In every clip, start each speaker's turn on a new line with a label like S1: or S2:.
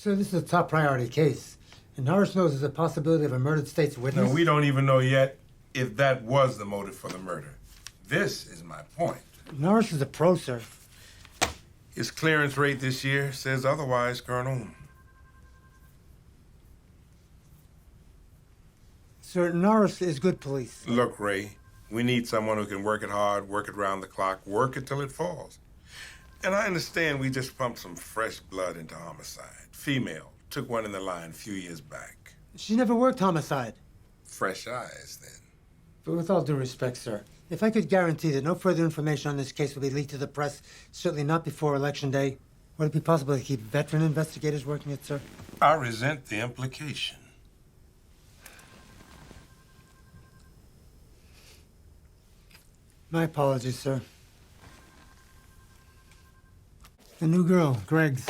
S1: Sir, this is a top priority case. And Norris knows there's a possibility of a murdered state's witness.
S2: No, we don't even know yet if that was the motive for the murder. This is my point.
S1: Norris is a pro, sir.
S2: His clearance rate this year says otherwise, Colonel.
S1: Sir, Norris is good police.
S2: Look, Ray, we need someone who can work it hard, work it round the clock, work it till it falls. And I understand we just pumped some fresh blood into homicide. Female, took one in the line a few years back.
S1: She never worked homicide.
S2: Fresh eyes, then.
S1: But with all due respect, sir, if I could guarantee that no further information on this case will be leaked to the press, certainly not before Election Day, would it be possible to keep veteran investigators working it, sir?
S2: I resent the implication.
S1: My apologies, sir. The new girl, Greg's.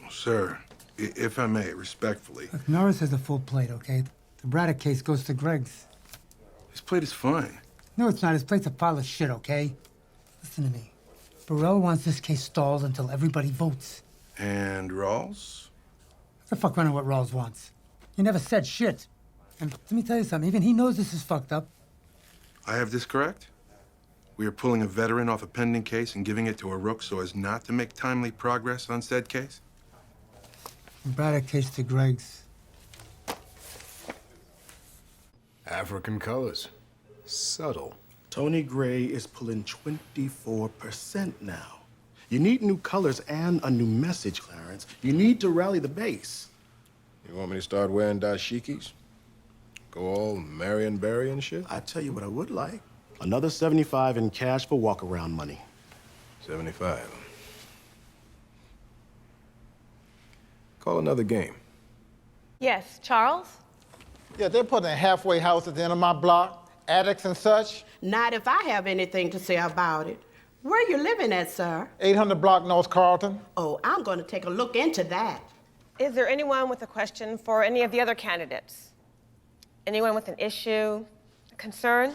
S3: Sir, if I may, respectfully.
S1: Look, Norris has a full plate, okay? The Braddock case goes to Greg's.
S3: His plate is fine.
S1: No, it's not. His plate's a pile of shit, okay? Listen to me. Burrell wants this case stalled until everybody votes.
S3: And Rawls?
S1: What the fuck running what Rawls wants? He never said shit. And let me tell you something. Even he knows this is fucked up.
S3: I have this correct? We are pulling a veteran off a pending case and giving it to a rook so as not to make timely progress on said case?
S1: The Braddock case to Greg's.
S4: African colors. Subtle.
S5: Tony Gray is pulling 24% now. You need new colors and a new message, Clarence. You need to rally the base.
S4: You want me to start wearing dashikis? Go all Marion Barry and shit?
S5: I tell you what I would like. Another 75 in cash for walk-around money.
S4: 75. Call another game.
S6: Yes, Charles?
S7: Yeah, they're putting a halfway house at the end of my block, attics and such.
S8: Not if I have anything to say about it. Where you living at, sir?
S7: 800 block North Carlton.
S8: Oh, I'm going to take a look into that.
S6: Is there anyone with a question for any of the other candidates? Anyone with an issue, a concern?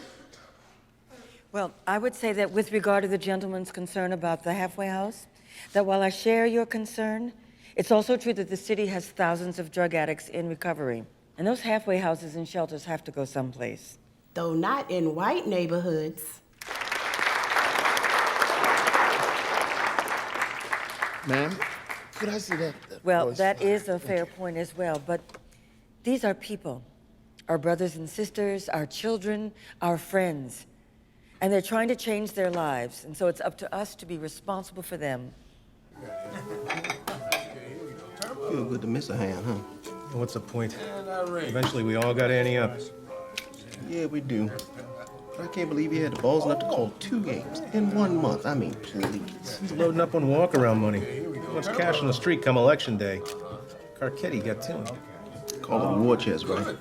S9: Well, I would say that with regard to the gentleman's concern about the halfway house, that while I share your concern, it's also true that the city has thousands of drug addicts in recovery. And those halfway houses and shelters have to go someplace.
S8: Though not in white neighborhoods.
S5: Ma'am, could I see that?
S9: Well,
S5: voice?
S9: that is a fair point as well, but these are people. Our brothers and sisters, our children, our friends. And they're trying to change their lives, and so it's up to us to be responsible for them.
S5: Feel good to miss a hand, huh?
S10: What's the point? Eventually, we all got to ante up.
S5: Yeah, we do. But I can't believe he had the balls enough to call 2 games in 1 month. I mean, please.
S10: He's loading up on walk-around money. What's cash on the street come election day? Carcetti got to him.
S5: Call it a war chest, right?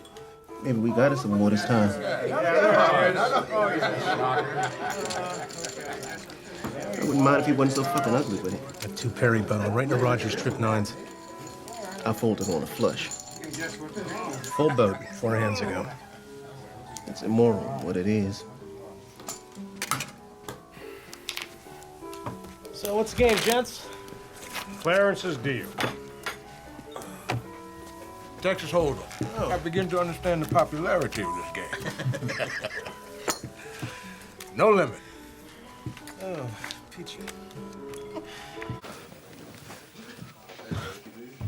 S5: Maybe we got us some more this time. I wouldn't mind if he wasn't so fucking ugly with it.
S10: A 2 Perry bottle right in the Rogers Trip 9s.
S5: I folded on a flush.
S10: Full boat 4 hands ago.
S5: It's immoral, what it is.
S10: So what's the game, gents?
S11: Clarence's deal. Texas Hold'em. I begin to understand the popularity of this game. No limit.
S10: Oh, peachy.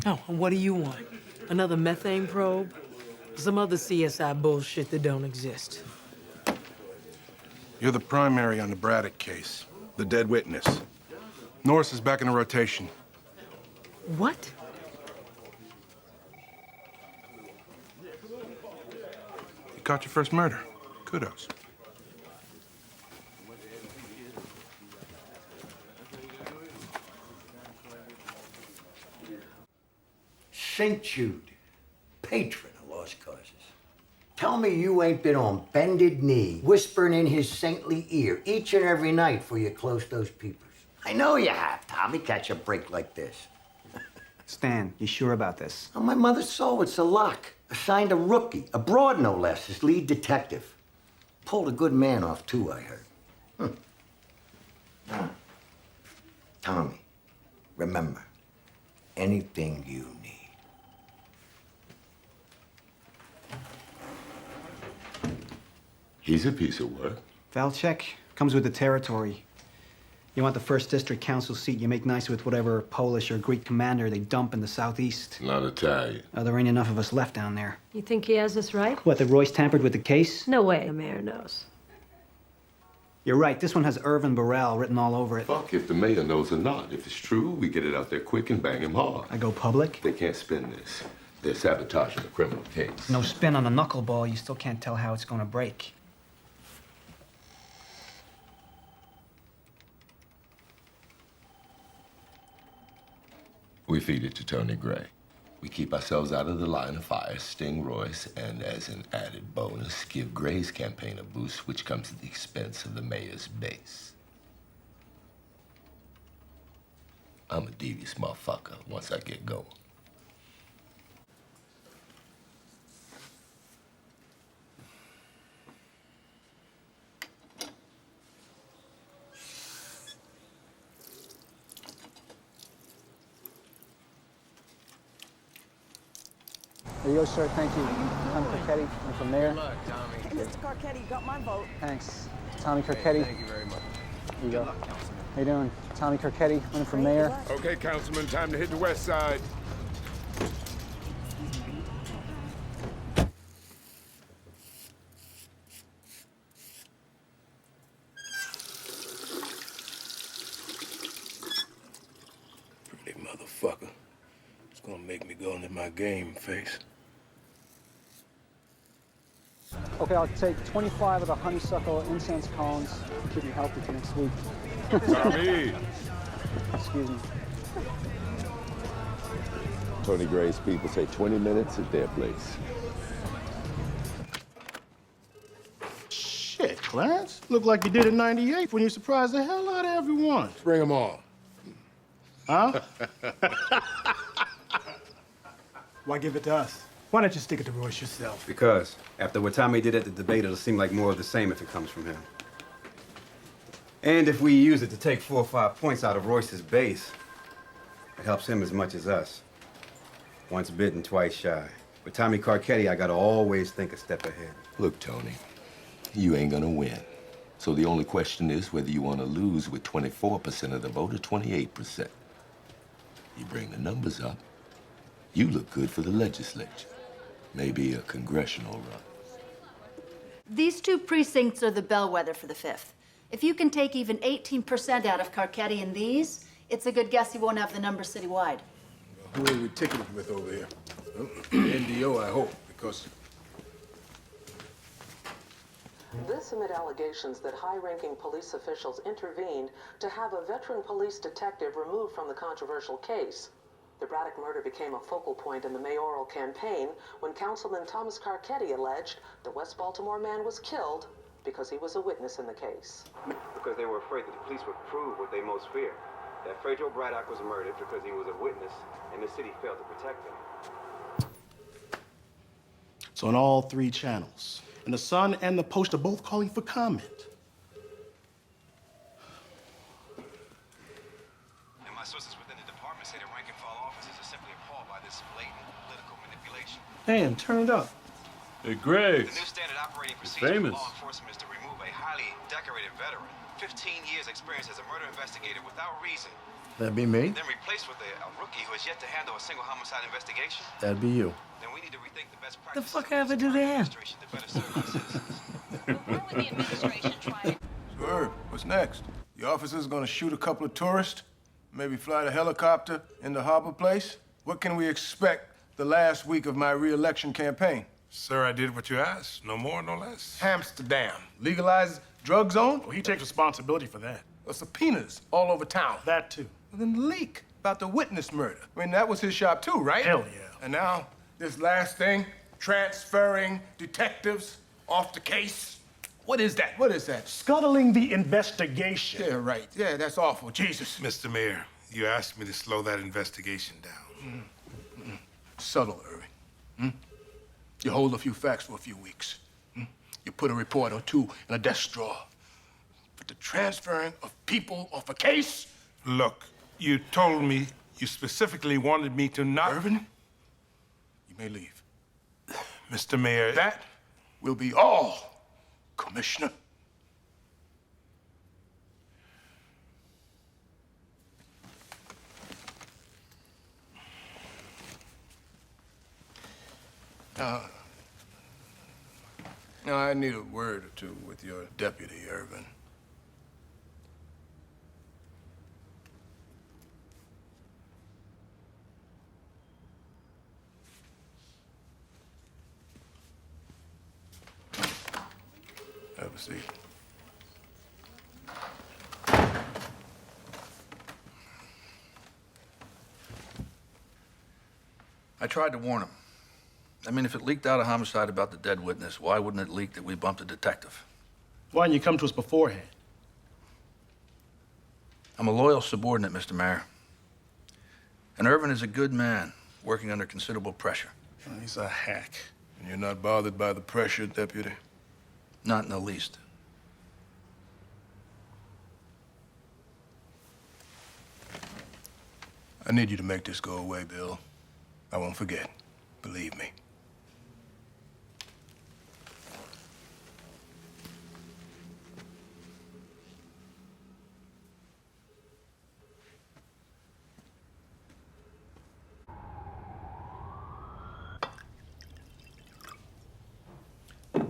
S12: Oh, and what do you want? Another methane probe? Some other CSI bullshit that don't exist.
S3: You're the primary on the Braddock case, the dead witness. Norris is back in the rotation.
S12: What?
S3: You caught your first murder. Kudos.
S13: St. Jude, patron of lost causes. Tell me you ain't been on bended knee, whispering in his saintly ear each and every night before you close those peepers. I know you have, Tommy. Catch a break like this.
S14: Stan, you sure about this?
S13: On my mother's soul, it's a lock. Assigned a rookie, a broad no less, as lead detective. Pulled a good man off, too, I heard. Tommy, remember, anything you need,
S15: He's a piece of work.
S14: Valchek comes with the territory. You want the 1st District Council seat, you make nice with whatever Polish or Greek commander they dump in the southeast.
S15: Not Italian.
S14: There ain't enough of us left down there.
S16: You think he has us right?
S14: What, that Royce tampered with the case?
S16: No way the mayor knows.
S14: You're right, this one has Irvin Burrell written all over it.
S15: Fuck if the mayor knows or not. If it's true, we get it out there quick and bang him hard.
S14: I go public?
S15: They can't spin this. They're sabotaging a criminal case.
S14: No spin on a knuckleball, you still can't tell how it's gonna break.
S15: We feed it to Tony Gray. We keep ourselves out of the line of fire, sting Royce, and as an added bonus, give Gray's campaign a boost, which comes at the expense of the mayor's base. I'm a devious motherfucker once I get going.
S14: There you go, sir. Thank you. Tommy Carcetti, I'm from Mayor.
S17: Good luck, Tommy.
S14: Hey, Mr. Carcetti, you got my vote. Thanks. Tommy Carcetti.
S17: Thank you very much.
S14: Here you go. How you doing? Tommy Carcetti, running for mayor.
S11: Okay, Councilman, time to hit the west side. Pretty motherfucker. It's gonna make me go into my game face.
S14: Okay, I'll take 25 of the honeysuckle incense cones to keep me healthy for next week.
S11: Tommy!
S14: Excuse me.
S15: Tony Gray's people say 20 minutes at their place.
S5: Shit, Clarence. Looked like you did in '98 when you surprised the hell out of everyone.
S4: Bring them on.
S5: Huh?
S18: Why give it to us? Why not just stick it to Royce yourself?
S19: Because after what Tommy did at the debate, it'll seem like more of the same if it comes from him. And if we use it to take 4 or 5 points out of Royce's base, it helps him as much as us. Once bitten, twice shy. With Tommy Carcetti, I gotta always think a step ahead.
S15: Look, Tony, you ain't gonna win. So the only question is whether you want to lose with 24% of the vote or 28%. You bring the numbers up, you look good for the legislature. Maybe a congressional run.
S20: These 2 precincts are the bellwether for the 5th. If you can take even 18% out of Carcetti in these, it's a good guess he won't have the numbers citywide.
S4: Who are we ticketed with over here? NDO, I hope, because...
S21: This amid allegations that high-ranking police officials intervened to have a veteran police detective removed from the controversial case. The Braddock murder became a focal point in the mayoral campaign when Councilman Thomas Carcetti alleged the West Baltimore man was killed because he was a witness in the case.
S19: Because they were afraid that the police would prove what they most fear. That Fredro Braddock was murdered because he was a witness and the city failed to protect him.
S5: So on all 3 channels. And the Sun and the Post are both calling for comment.
S19: And my sources within the department say that rank and file officers are simply appalled by this blatant political manipulation.
S18: Dan, turn it up.
S22: Hey, Greg.
S19: The new standard operating procedure
S22: famous.
S19: for law enforcement is to remove a highly decorated veteran, 15 years experience as a murder investigator without reason,
S4: That'd be me.
S19: then replaced with a rookie who has yet to handle a single homicide investigation.
S4: That'd be you.
S19: Then we need to rethink the best
S12: The
S19: practices
S12: fuck I ever do to him?
S19: to better serve our citizens.
S11: Sure, what's next? The officers gonna shoot a couple of tourists? Maybe fly the helicopter into Harbor Place? What can we expect the last week of my re-election campaign?
S2: Sir, I did what you asked. No more, no less.
S11: Amsterdam. Legalized drug zone?
S5: Well, he takes responsibility for that.
S11: Subpoenas all over town.
S5: That too.
S11: Well, then the leak about the witness murder. I mean, that was his shop too, right?
S5: Hell yeah.
S11: And now, this last thing, transferring detectives off the case. What is that? What is that?
S5: Scuttling the investigation.
S11: Yeah, right. Yeah, that's awful. Jesus.
S2: Mr. Mayor, you asked me to slow that investigation down.
S11: Subtle, Irving. You hold a few facts for a few weeks. You put a report or 2 in a desk drawer. But the transferring of people off a case?
S2: Look, you told me you specifically wanted me to not...
S11: Irvin, you may leave.
S2: Mr. Mayor...
S11: That will be all Commissioner? Now, I need a word or two with your deputy, Irvin. Have a seat.
S17: I tried to warn him. I mean, if it leaked out a homicide about the dead witness, why wouldn't it leak that we bumped a detective?
S5: Why didn't you come to us beforehand?
S17: I'm a loyal subordinate, Mr. Mayor. And Irvin is a good man, working under considerable pressure.
S11: He's a hack. And you're not bothered by the pressure, Deputy?
S17: Not in the least.
S11: I need you to make this go away, Bill. I won't forget. Believe me.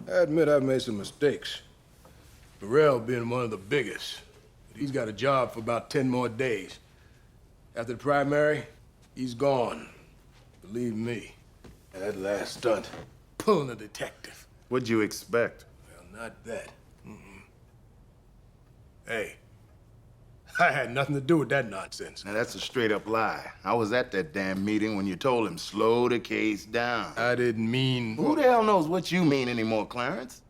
S11: I admit I've made some mistakes. Burrell being one of the biggest. But he's got a job for about 10 more days. After the primary, he's gone. Believe me. And that last stunt, pulling a detective.
S3: What'd you expect?
S11: Well, not that. Hey, I had nothing to do with that nonsense.
S3: Now, that's a straight-up lie. I was at that damn meeting when you told him, slow the case down.
S11: I didn't mean...
S3: Who the hell knows what you mean anymore, Clarence?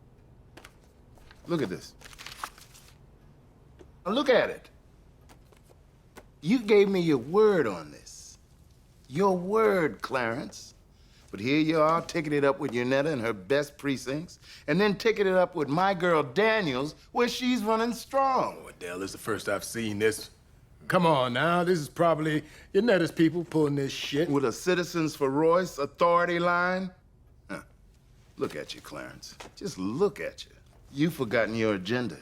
S3: Look at this. Now, look at it. You gave me your word on this. Your word, Clarence. But here you are, taking it up with Yonetta in her best precincts, and then taking it up with my girl Daniels, where she's running strong.
S11: Oh, Adele, this is the first I've seen this. Come on now, this is probably Yonetta's people pulling this shit.
S3: With a Citizens for Royce authority line? Huh. Look at you, Clarence. Just look at you. You've forgotten your agenda.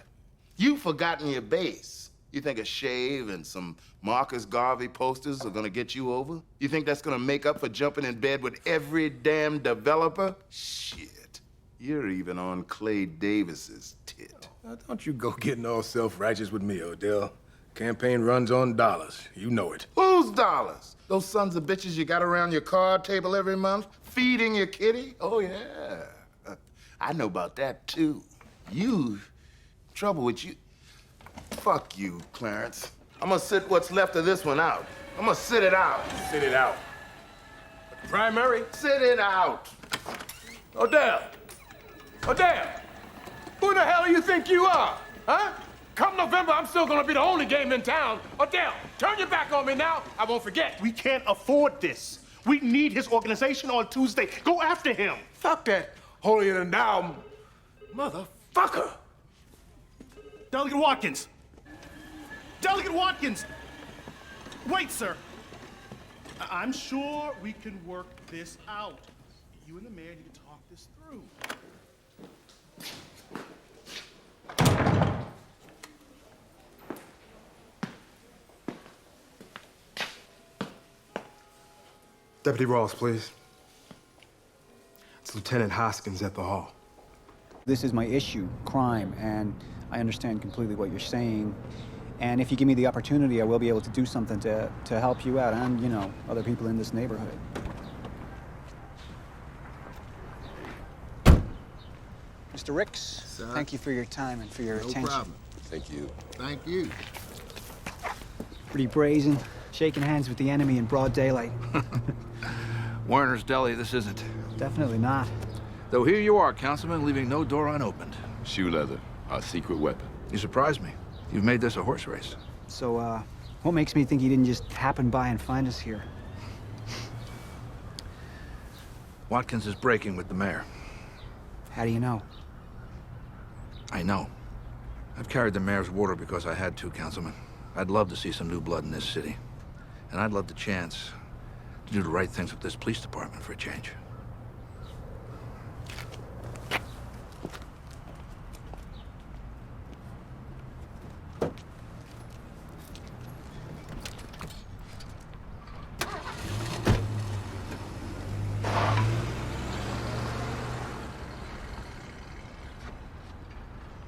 S3: You've forgotten your base. You think a shave and some Marcus Garvey posters are gonna get you over? You think that's gonna make up for jumping in bed with every damn developer? Shit. You're even on Clay Davis's tit.
S11: Now, don't you go getting all self-righteous with me, Odell. Campaign runs on dollars. You know it.
S3: Whose dollars? Those sons of bitches you got around your card table every month, feeding your kitty? Oh, yeah. I know about that, too. Trouble with you. Fuck you, Clarence. I'm gonna sit what's left of this one out. I'm gonna sit it out.
S11: Sit it out. Primary?
S3: Sit it out.
S11: Odell! Odell! Who the hell do you think you are? Huh? Come November, I'm still gonna be the only game in town. Odell, turn your back on me now. I won't forget.
S5: We can't afford this. We need his organization on Tuesday. Go after him.
S11: Fuck that holier than thou motherfucker.
S5: Delegate Watkins. Delegate Watkins. Wait, sir. I'm sure we can work this out. You and the mayor need to talk this through.
S3: Deputy Ross, please. It's Lieutenant Hoskins at the hall.
S14: This is my issue, crime, and I understand completely what you're saying. And if you give me the opportunity, I will be able to do something to help you out and, you know, other people in this neighborhood. Mr. Ricks,
S22: Sir?
S14: thank you for your time and for your attention.
S22: No problem.
S15: Thank you.
S22: Thank you.
S14: Pretty brazen, shaking hands with the enemy in broad daylight.
S17: Warner's Deli, this isn't.
S14: Definitely not.
S17: Though here you are, Councilman, leaving no door unopened.
S15: Shoe leather, our secret weapon.
S17: You surprised me. You've made this a horse race.
S14: So, what makes me think he didn't just happen by and find us here?
S17: Watkins is breaking with the mayor.
S14: How do you know?
S17: I know. I've carried the mayor's water because I had to, Councilman. I'd love to see some new blood in this city. And I'd love the chance to do the right things with this police department for a change.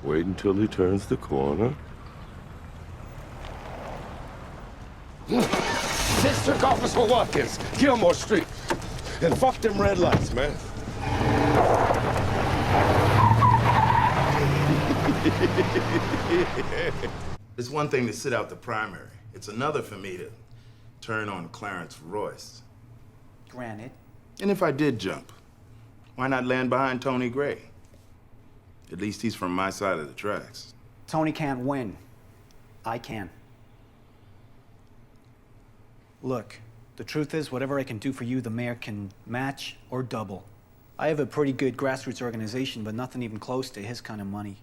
S15: Wait until he turns the corner.
S2: District Officer Watkins, Gilmore Street. And fuck them red lights, man.
S3: It's one thing to sit out the primary. It's another for me to turn on Clarence Royce.
S14: Granted.
S3: And if I did jump, why not land behind Tony Gray? At least he's from my side of the tracks.
S14: Tony can't win. I can. Look, the truth is, whatever I can do for you, the mayor can match or double. I have a pretty good grassroots organization, but nothing even close to his kind of money.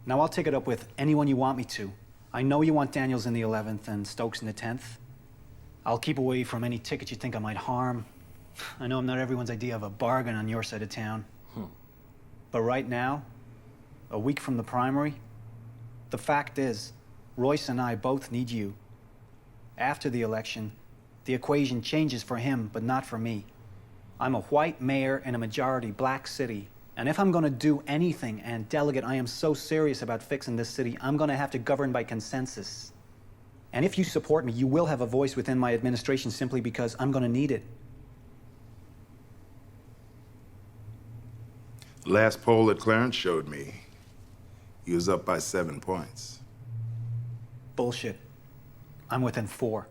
S14: Now, I'll take it up with anyone you want me to. I know you want Daniels in the 11th and Stokes in the 10th. I'll keep away from any tickets you think I might harm. I know I'm not everyone's idea of a bargain on your side of town. But right now, a week from the primary, the fact is, Royce and I both need you. After the election, the equation changes for him, but not for me. I'm a white mayor in a majority black city. And if I'm gonna do anything, and Delegate, I am so serious about fixing this city, I'm gonna have to govern by consensus. And if you support me, you will have a voice within my administration simply because I'm gonna need it.
S3: Last poll that Clarence showed me, he was up by 7 points.
S14: Bullshit. I'm within 4.